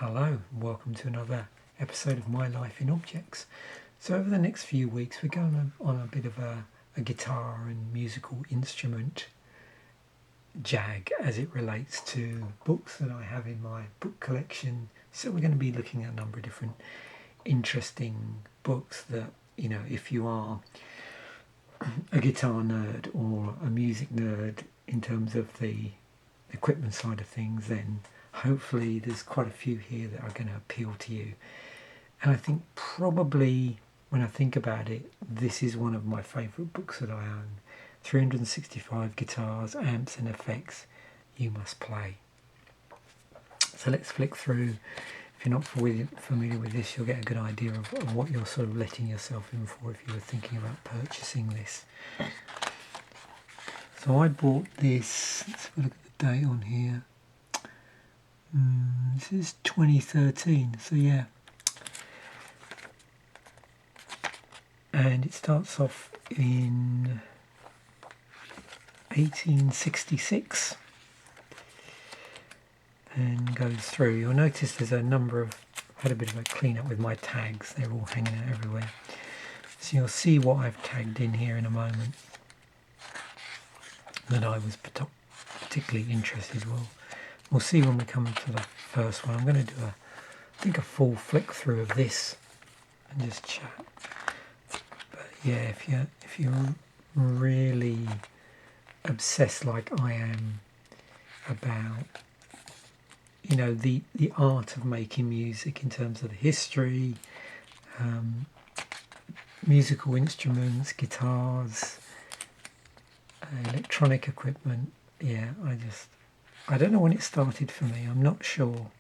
Hello, welcome to another episode of My Life in Objects. So over the next few weeks we're going on a bit of a guitar and musical instrument jag as it relates to books that I have in my book collection. So we're going to be looking at a number of different interesting books that, you know, if you are a guitar nerd or a music nerd in terms of the equipment side of things, then hopefully there's quite a few here that are going to appeal to you. And I think probably when I think about it, this is one of my favourite books that I own. 365 Guitars, Amps and Effects You Must Play. So let's flick through. If you're not familiar with this, you'll get a good idea of what you're sort of letting yourself in for if you were thinking about purchasing this. So I bought this, let's have a look at the date on here. This is 2013, so yeah. And it starts off in 1866 and goes through. You'll notice there's a number of, I've had a bit of a clean up with my tags, they're all hanging out everywhere. So you'll see what I've tagged in here in a moment that I was particularly interested in. We'll see when we come to the first one. I'm going to do a full flick through of this and just chat. But yeah, if you're really obsessed like I am about, you know, the art of making music in terms of the history, musical instruments, guitars, electronic equipment, yeah, I don't know when it started for me, I'm not sure,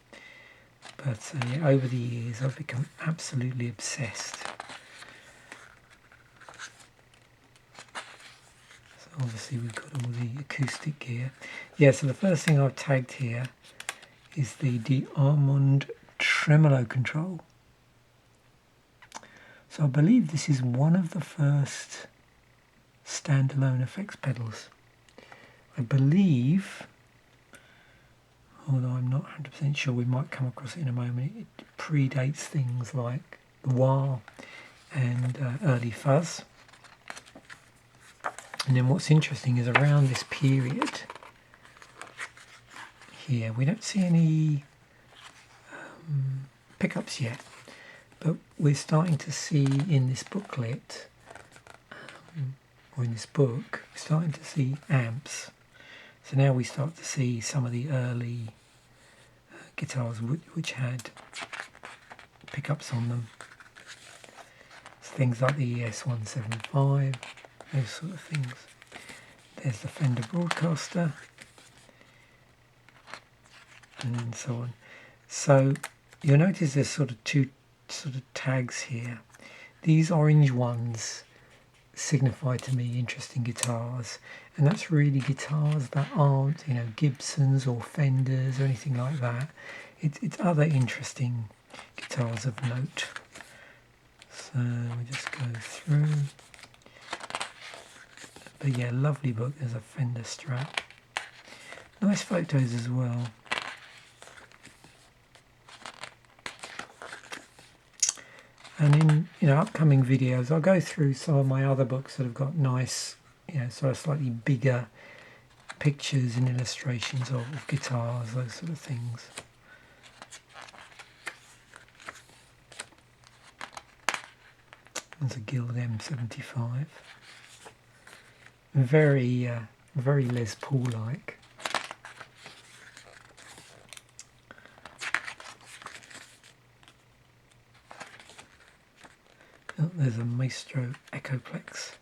but yeah, over the years I've become absolutely obsessed. So obviously we've got all the acoustic gear. Yeah, so the first thing I've tagged here is the D'Armond tremolo control. So I believe this is one of the first standalone effects pedals. I believe, although I'm not 100% sure, we might come across it in a moment, it predates things like the wah and early fuzz. And then what's interesting is around this period here, we don't see any pickups yet, but we're starting to see in this booklet, or in this book, we're starting to see amps. So now we start to see some of the early guitars which had pickups on them. So things like the ES175, those sort of things. There's the Fender Broadcaster, and so on. So you'll notice there's sort of two sort of tags here. These orange ones signify to me interesting guitars, and that's really guitars that aren't, you know, Gibsons or Fenders or anything like that. It's other interesting guitars of note. So we just go through. But yeah, lovely book. There's a Fender Strat. Nice photos as well. And in, you know, upcoming videos, I'll go through some of my other books that have got nice, you know, sort of slightly bigger pictures and illustrations of guitars, those sort of things. There's a Guild M75. Very Les Paul-like. Oh, there's a Maestro Echoplex.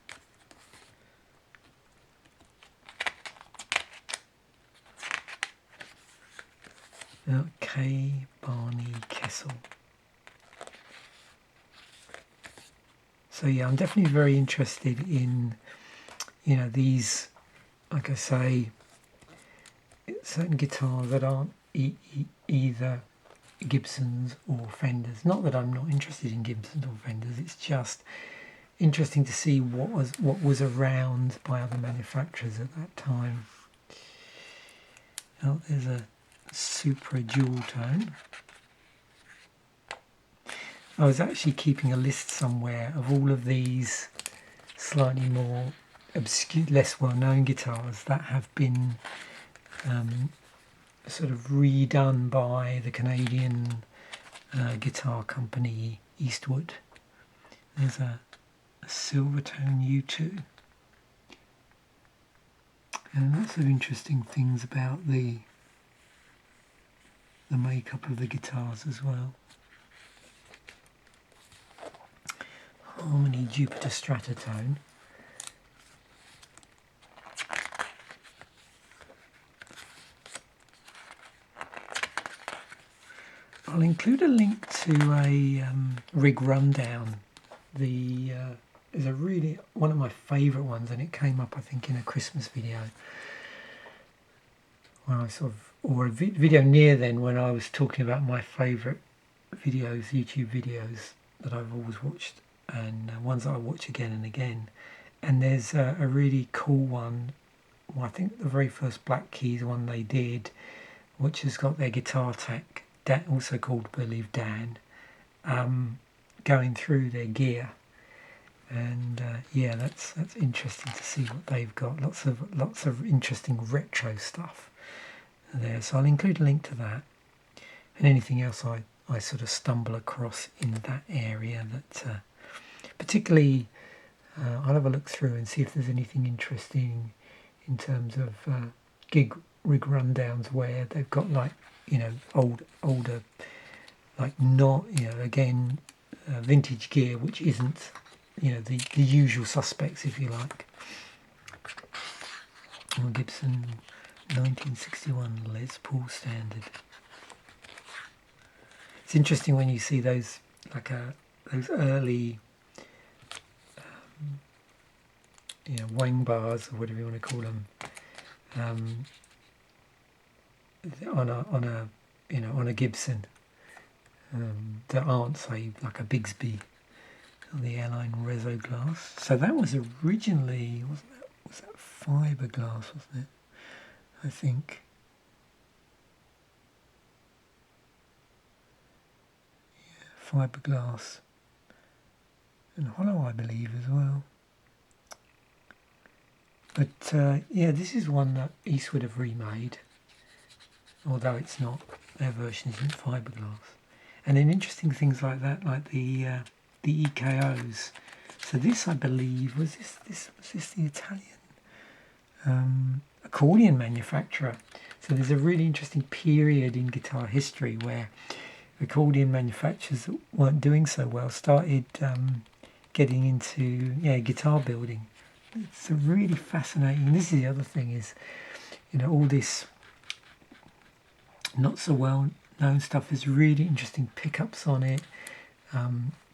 Oh, K. Barney Kessel. So yeah, I'm definitely very interested in, you know, these, like I say, certain guitars that aren't either Gibsons or Fenders. Not that I'm not interested in Gibsons or Fenders, it's just interesting to see what was around by other manufacturers at that time. Oh, there's a Supra dual tone. I was actually keeping a list somewhere of all of these slightly more obscure, less well-known guitars that have been sort of redone by the Canadian guitar company Eastwood. There's a Silvertone U2, and lots of interesting things about the makeup of the guitars as well. Harmony Jupiter Stratotone. I'll include a link to a rig rundown. Is a really one of my favourite ones, and it came up I think in a Christmas video when I or a video near then when I was talking about my favourite videos, YouTube videos that I've always watched, and ones that I watch again and again. And there's a really cool one. Well, I think the very first Black Keys one they did, which has got their guitar tech, also called, I believe, Dan, going through their gear. And yeah, that's interesting to see what they've got. Lots of interesting retro stuff there. So I'll include a link to that, and anything else I sort of stumble across in that area that particularly I'll have a look through and see if there's anything interesting in terms of gig rig rundowns where they've got like, you know, older, like not, you know, again, vintage gear which isn't, you know, the usual suspects, if you like. Gibson 1961 Les Paul Standard. It's interesting when you see those like those early you know, wang bars or whatever you want to call them, on a Gibson that aren't, say, like a Bigsby or the airline Rezo glass. So that was originally, was that fiberglass, wasn't it? I think. Yeah, fiberglass and hollow, I believe, as well. But yeah, this is one that Eastwood have remade, although it's not, their version isn't fiberglass. And then interesting things like that, like the EKOs. So this, I believe, was this the Italian accordion manufacturer. So there's a really interesting period in guitar history where accordion manufacturers that weren't doing so well started getting into guitar building. It's a really fascinating. This is the other thing is, you know, all this not so well known stuff. There's really interesting pickups on it.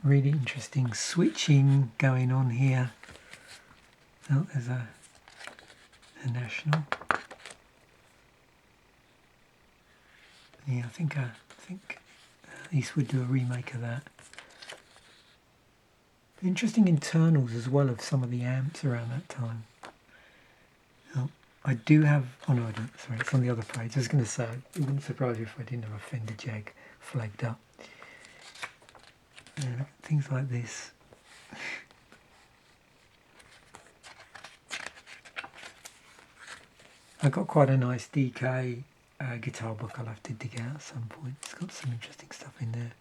Really interesting switching going on here. Oh, there's a National. Yeah, I think Eastwood do a remake of that. Interesting internals as well of some of the amps around that time. Oh, I do have. Oh no, I don't. Sorry, it's on the other page. I was going to say it wouldn't surprise me if I didn't have a Fender Jag flagged up. Things like this. I got quite a nice DK guitar book I'll have to dig out at some point. It's got some interesting stuff in there.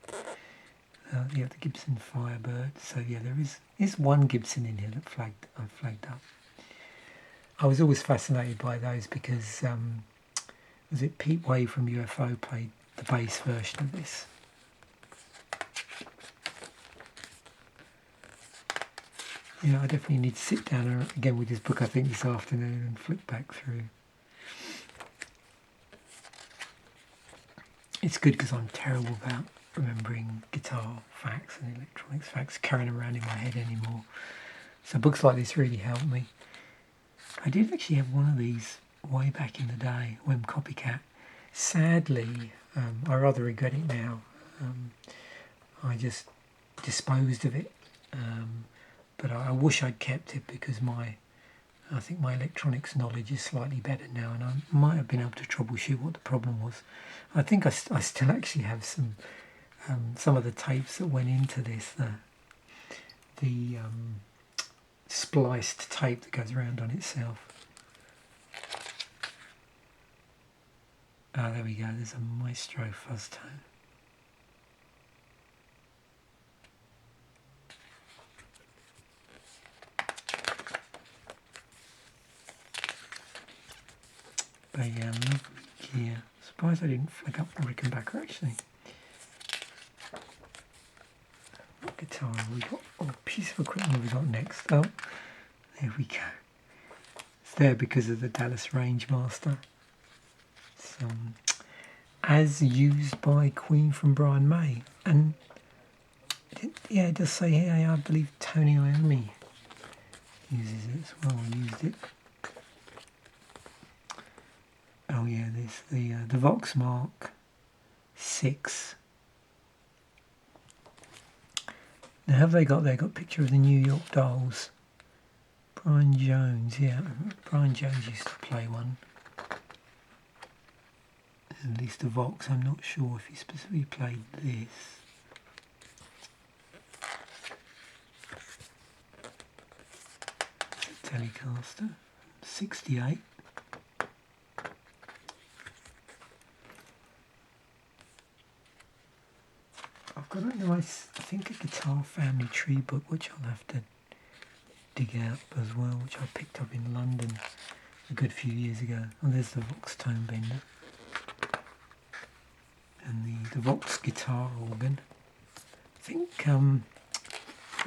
Yeah, the Gibson Firebird. So yeah, there is one Gibson in here that I've flagged up. I was always fascinated by those because was it Pete Way from UFO played the bass version of this. Yeah, I definitely need to sit down again with this book, I think, this afternoon and flick back through. It's good because I'm terrible about remembering guitar facts and electronics facts, carrying around in my head anymore. So books like this really help me. I did actually have one of these way back in the day, when Copycat. Sadly, I rather regret it now. I just disposed of it. But I wish I'd kept it because I think my electronics knowledge is slightly better now, and I might have been able to troubleshoot what the problem was. I think I still actually have some some of the tapes that went into this, the spliced tape that goes around on itself. Oh, there we go, there's a Maestro fuzz tone. But yeah, lovely gear. Surprised I didn't flag up the Rickenbacker actually. What guitar have we got? Oh, piece of equipment have we got next? Oh, there we go. It's there because of the Dallas Rangemaster. It's, as used by Queen from Brian May. And yeah, it does say here, I believe Tony Iommi uses it as well, used it. Oh yeah, there's the Vox Mark 6. Now have they got a picture of the New York Dolls. Brian Jones, yeah, Brian Jones used to play one. At least the Vox, I'm not sure if he specifically played this. It's a Telecaster, 68. I've got a nice, I think a guitar family tree book, which I'll have to dig out as well, which I picked up in London a good few years ago. Oh, there's the Vox tone bender. And the Vox guitar organ. I think,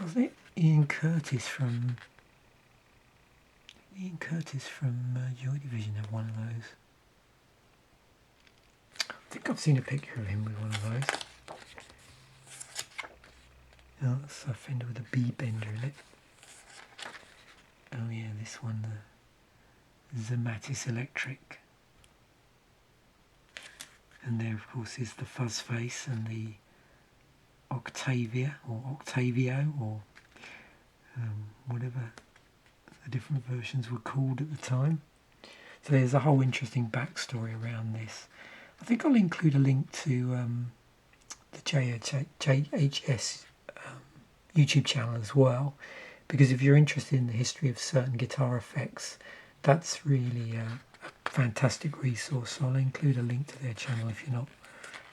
wasn't it Ian Curtis from Joy Division had one of those? I think I've seen a picture of him with one of those. Oh, that's a Fender with a B bender in it. Oh yeah, this one, the Zematis Electric. And there of course is the fuzz face and the Octavia or Octavio or whatever the different versions were called at the time. So there's a whole interesting backstory around this. I think I'll include a link to the JHS YouTube channel as well, because if you're interested in the history of certain guitar effects, that's really a fantastic resource. So I'll include a link to their channel if you're not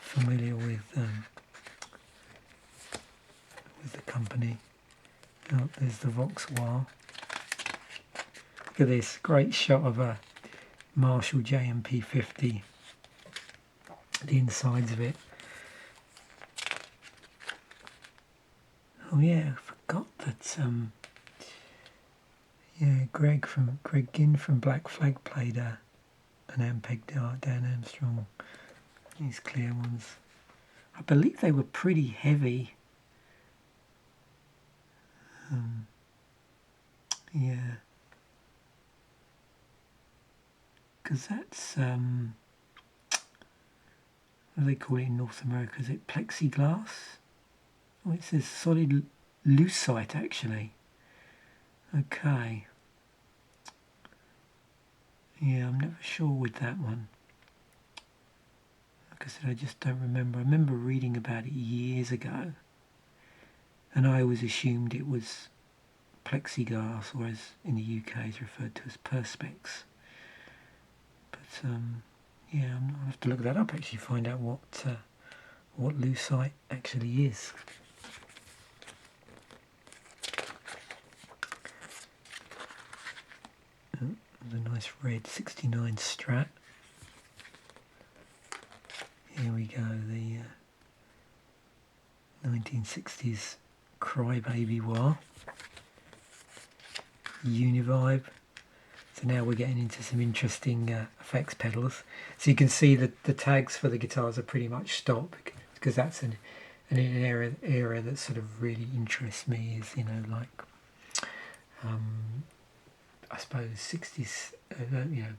familiar with the company. Oh, there's the Vox Wah. Look at this great shot of a Marshall JMP 50, the insides of it. Oh yeah, I forgot that yeah, Greg Ginn from Black Flag played an Ampeg Dan Armstrong. These clear ones. I believe they were pretty heavy. Yeah. Because that's, what do they call it in North America? Is it plexiglass? Oh, it says solid lucite actually. Okay. Yeah, I'm never sure with that one. Like I said, I just don't remember. I remember reading about it years ago, and I always assumed it was plexiglass, or as in the UK is referred to as perspex. But yeah, I'll have to look that up actually, find out what lucite actually is. The nice red 69 Strat. Here we go, the 1960s Crybaby Wah. Univibe. So now we're getting into some interesting effects pedals. So you can see that the tags for the guitars are pretty much stock, because that's an area that sort of really interests me, is, you know, like I suppose 60s, you know,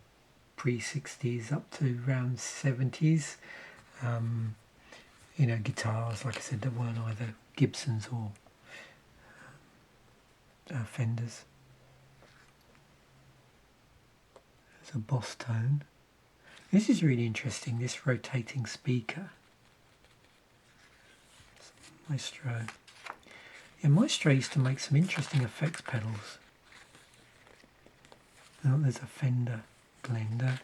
pre-60s up to around 70s. You know, guitars, like I said, that weren't either Gibsons or Fenders. There's a Boss Tone. This is really interesting, this rotating speaker. Maestro. Yeah, Maestro used to make some interesting effects pedals. Oh, there's a Fender Blender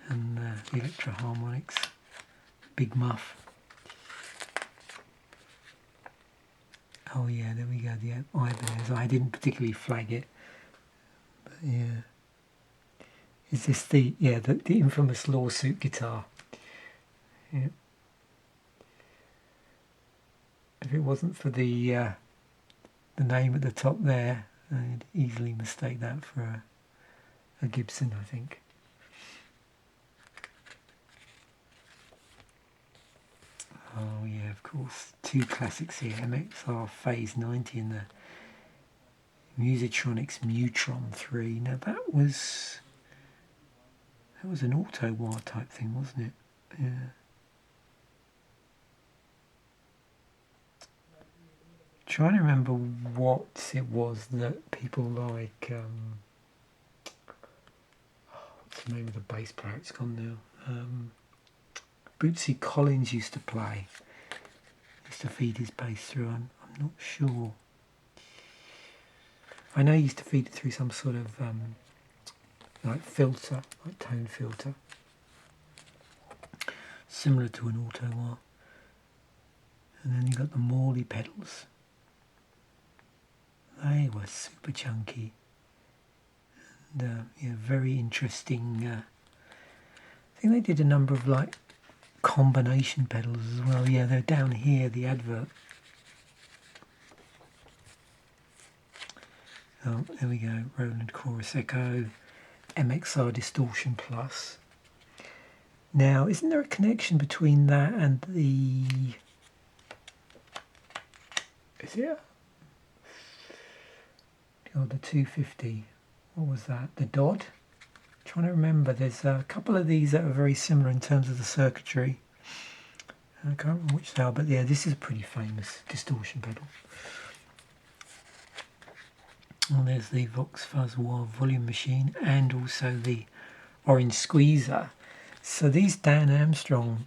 and the Electro Harmonics Big Muff. Oh yeah, there we go, the Ibanez. I didn't particularly flag it, but yeah. Is this the infamous lawsuit guitar? Yeah. If it wasn't for the name at the top there, I'd easily mistake that for a Gibson, I think. Oh yeah, of course. Two classics here, MXR Phase 90 and the Musitronics Mutron 3. Now that was an auto wire type thing, wasn't it? Yeah. Trying to remember what it was that people like. What's the name of the bass player? It's gone now. Bootsy Collins used to play. Used to feed his bass through. I'm not sure. I know he used to feed it through some sort of like filter, like tone filter, similar to an auto wire. And then you got the Morley pedals. They were super chunky and yeah, very interesting. I think they did a number of like combination pedals as well. Yeah, they're down here, the advert. Oh, there we go. Roland Chorus Echo, MXR Distortion Plus. Now, isn't there a connection between that and the... Is there? Oh, the 250. What was that? The Dodd? I'm trying to remember. There's a couple of these that are very similar in terms of the circuitry. I can't remember which they are, but yeah, this is a pretty famous distortion pedal. And there's the Vox Fuzz Wah volume machine and also the orange squeezer. So these Dan Armstrong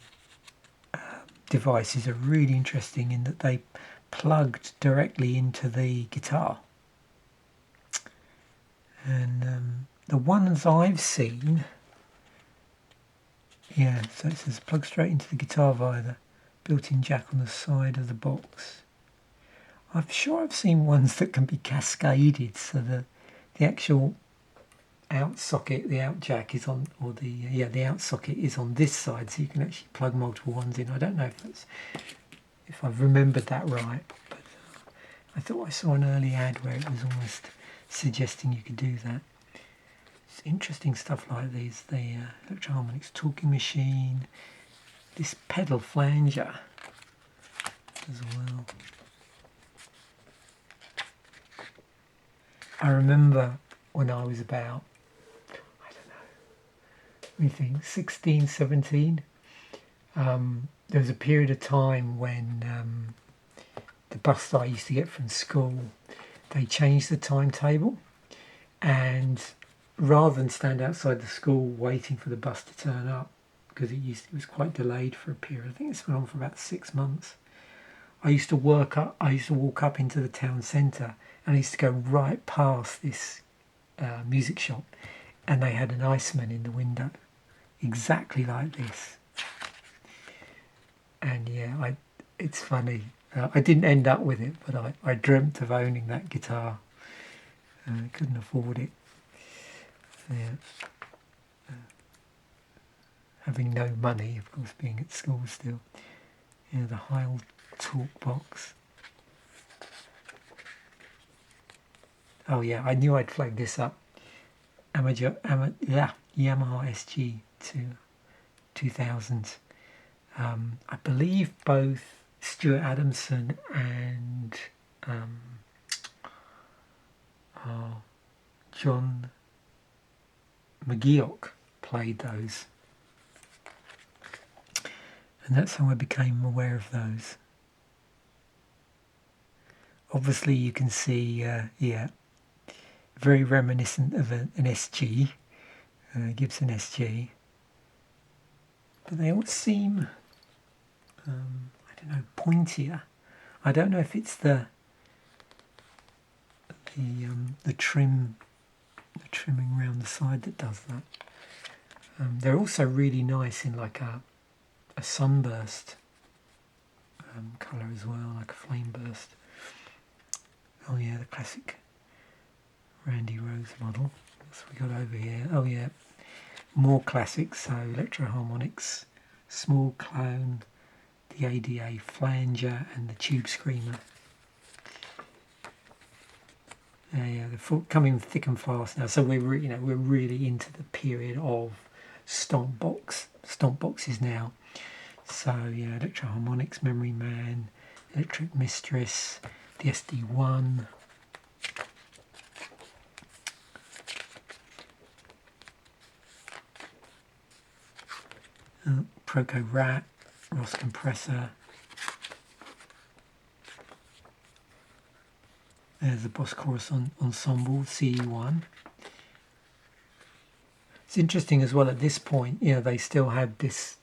devices are really interesting in that they plugged directly into the guitar. And the ones I've seen, yeah, so it says plug straight into the guitar via the built-in jack on the side of the box. I'm sure I've seen ones that can be cascaded, so the actual out socket, the out jack is on, or the out socket is on this side, so you can actually plug multiple ones in. I don't know if I've remembered that right, but I thought I saw an early ad where it was almost suggesting you could do that. It's interesting stuff like these, the Electro Harmonics talking machine, this pedal flanger as well. I remember when I was about, I don't know, let me think, 16, 17, there was a period of time when the bus that I used to get from school, they changed the timetable, and rather than stand outside the school waiting for the bus to turn up, because it was quite delayed for a period, I think this went on for about 6 months, I used to walk up into the town centre, and I used to go right past this music shop, and they had an Iceman in the window, exactly like this. And yeah, it's funny. I didn't end up with it, but I dreamt of owning that guitar. I couldn't afford it. Yeah. Having no money, of course, being at school still. Yeah, the Heil talk box. Oh yeah, I knew I'd flag this up. Yamaha SG 2000. I believe both Stuart Adamson and John McGeoch played those. And that's how I became aware of those. Obviously you can see, yeah, very reminiscent of an SG, Gibson SG. But they all seem, I don't know, pointier. I don't know if it's the trim, the trimming around the side that does that. They're also really nice in like a sunburst colour as well, like a flame burst. Oh yeah, the classic Randy Rose model. What's we got over here? Oh yeah, more classics. So electro harmonics, small clone, the ADA flanger, and the tube screamer. Yeah, they're coming thick and fast now. So we're really into the period of stomp boxes now. So yeah, electro harmonics, Memory Man, Electric Mistress, the SD1. Proco Rat, Ross Compressor. There's the Boss Chorus Ensemble, CE1. It's interesting as well at this point, they still had this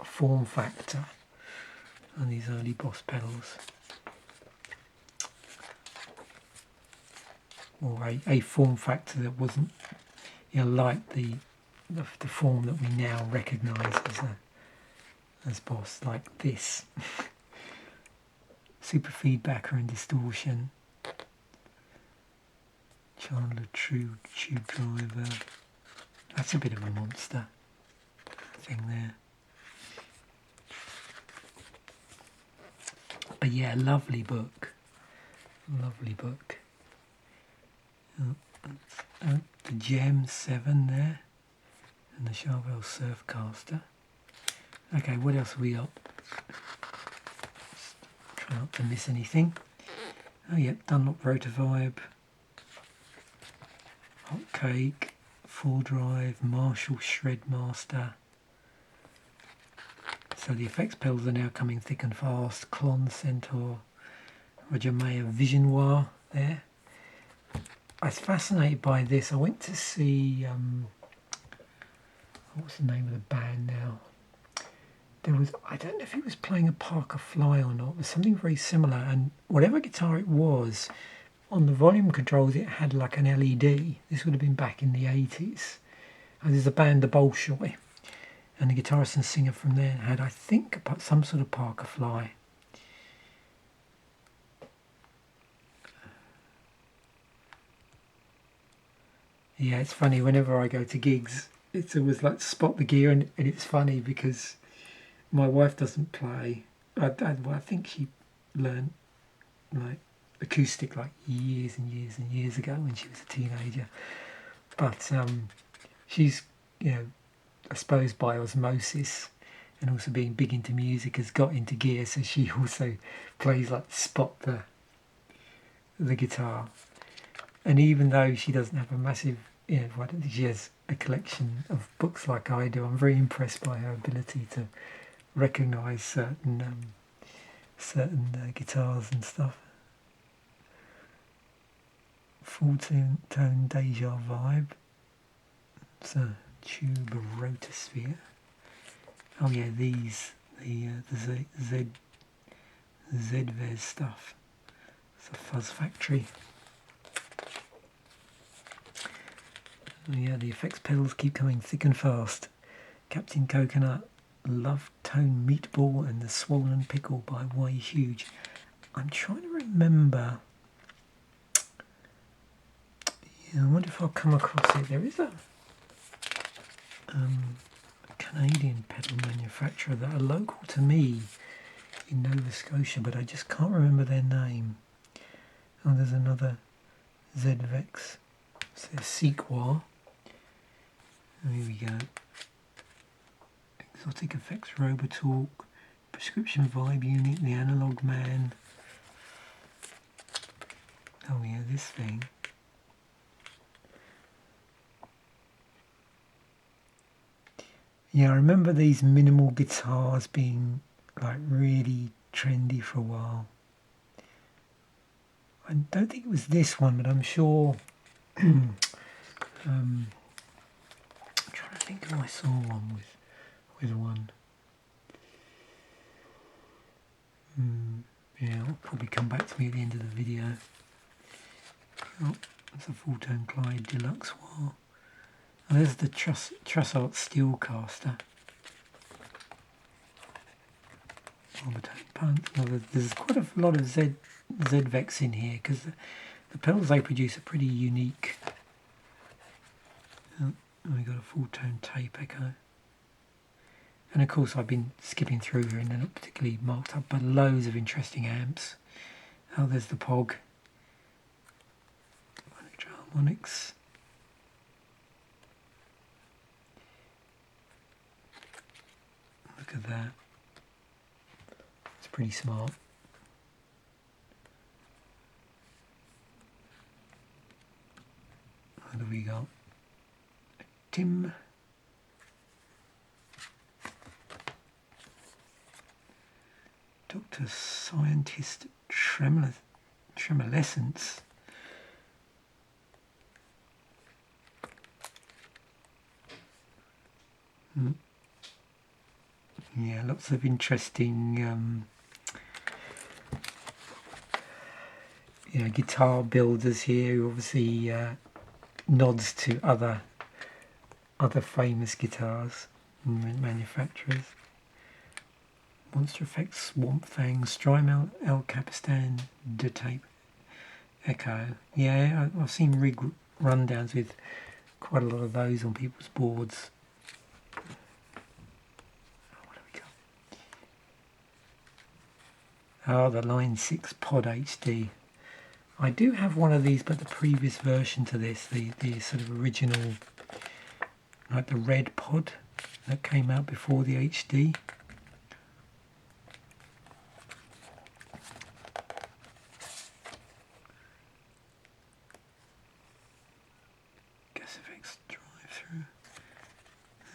form factor on these early Boss pedals. Or a form factor that wasn't, like the form that we now recognise as Boss, like this. Super feedbacker and distortion. Chandler True Tube Driver. That's a bit of a monster thing there. But yeah, lovely book. Lovely book. The Gem 7 there. And the Charvel Surfcaster. Okay, what else have we got? Try not to miss anything. Oh yep, Dunlop Rotovibe. Hot Cake. Full Drive. Marshall Shredmaster. So the effects pedals are now coming thick and fast. Klon Centaur. Roger Mayer Visionoir there. I was fascinated by this. I went to see, what's the name of the band now? There was, I don't know if he was playing a Parker Fly or not. It was something very similar. And whatever guitar it was, on the volume controls it had like an LED. This would have been back in the 80s. And there's a band, the Bolshoi. And the guitarist and singer from there had, I think, some sort of Parker Fly. Yeah, it's funny, whenever I go to gigs, it's always like spot the gear, and it's funny because my wife doesn't play. I think she learned like acoustic like years and years and years ago when she was a teenager. But she's, I suppose by osmosis and also being big into music, has got into gear, so she also plays like spot the guitar. And even though she doesn't have a massive, I don't think she has a collection of books like I do, I'm very impressed by her ability to recognise certain guitars and stuff. Full tone Deja Vibe. It's a tube rotosphere. Oh yeah, these, the Zedvez stuff. It's a Fuzz Factory. Oh yeah, the effects pedals keep coming thick and fast. Captain Coconut, Love Tone Meatball, and the Swollen Pickle by Way Huge. I'm trying to remember. Yeah, I wonder if I'll come across it. There is a Canadian pedal manufacturer that are local to me in Nova Scotia, but I just can't remember their name. Oh, there's another Zedvex. It says Sequoia. Here we go. Exotic Effects Robotalk, Prescription Vibe Unit, the Analog Man. Oh yeah, this thing. Yeah, I remember these minimal guitars being like really trendy for a while. I don't think it was this one, but I'm sure. I'm trying to think if I saw one with one. Yeah, it'll probably come back to me at the end of the video. Oh, that's a full-tone Clyde Deluxe wire. And there's the Truss Art Steel Caster. Monotone punt. Well, there's quite a lot of ZVEX in here because the pedals they produce are pretty unique. Oh, and we got a full-tone tape echo. And of course I've been skipping through here and they're not particularly marked up, but loads of interesting amps. Oh, there's the POG. Harmonics. Look at that. It's pretty smart. What do we got? Tim. Dr. Scientist Tremolescence. Yeah, lots of interesting guitar builders here who obviously nods to other famous guitars and manufacturers. Monster Effects, Swamp Fang, Strymel, El Capistan, De Tape, Echo. Yeah, I've seen rig rundowns with quite a lot of those on people's boards. What have we got? Oh, the Line 6 Pod HD. I do have one of these, but the previous version to this, the sort of original, like the red pod that came out before the HD.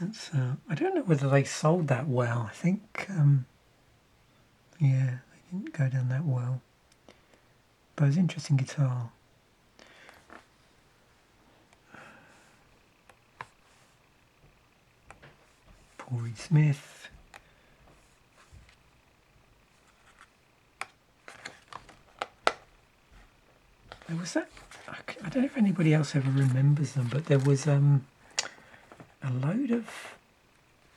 That's, I don't know whether they sold that well. I think, yeah, they didn't go down that well. But it's an interesting guitar. Paul Reed Smith. There was that, I don't know if anybody else ever remembers them, but there was a load of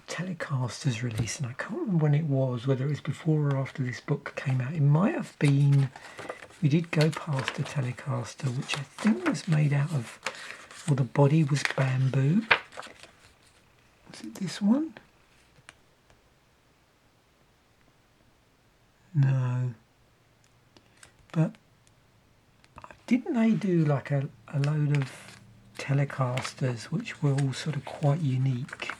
Telecasters released, and I can't remember when it was, whether it was before or after this book came out. It might have been, we did go past a Telecaster, which I think was made out of, well, the body was bamboo. Was it this one? No. But didn't they do like a load of Telecasters which were all sort of quite unique,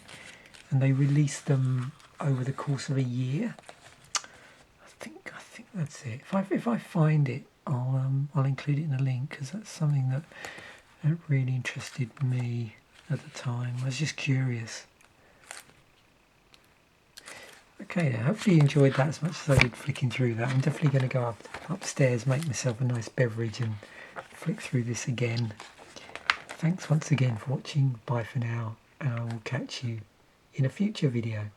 and they released them over the course of a year? I think that's it. If I find it, I'll include it in a link, because that's something that really interested me at the time. I was just curious. Okay, hopefully you enjoyed that as much as I did flicking through that. I'm definitely going to go upstairs, make myself a nice beverage and flick through this again. Thanks once again for watching. Bye for now, and I will catch you in a future video.